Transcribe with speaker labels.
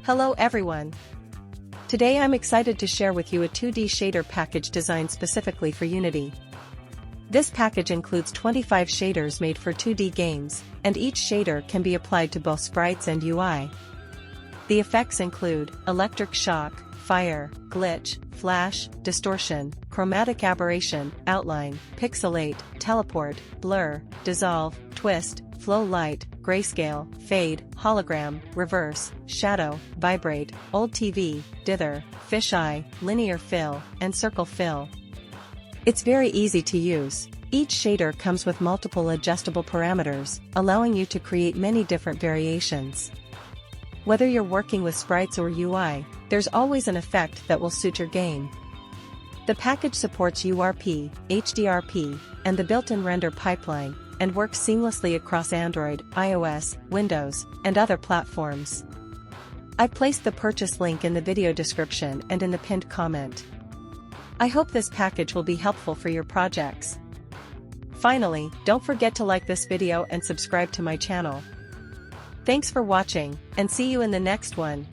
Speaker 1: Hello everyone! Today I'm excited to share with you a 2D shader package designed specifically for Unity. This package includes 25 shaders made for 2D games, and each shader can be applied to both sprites and UI. The effects include electric shock, fire, glitch, flash, distortion, chromatic aberration, outline, pixelate, teleport, blur, dissolve, twist, flow light, grayscale, fade, hologram, reverse, shadow, vibrate, old TV, dither, fisheye, linear fill, and circle fill. It's very easy to use. Each shader comes with multiple adjustable parameters, allowing you to create many different variations. Whether you're working with sprites or UI, there's always an effect that will suit your game. The package supports URP, HDRP, and the built-in render pipeline, and works seamlessly across Android, iOS, Windows, and other platforms. I placed the purchase link in the video description and in the pinned comment. I hope this package will be helpful for your projects. Finally, don't forget to like this video and subscribe to my channel. Thanks for watching, and see you in the next one.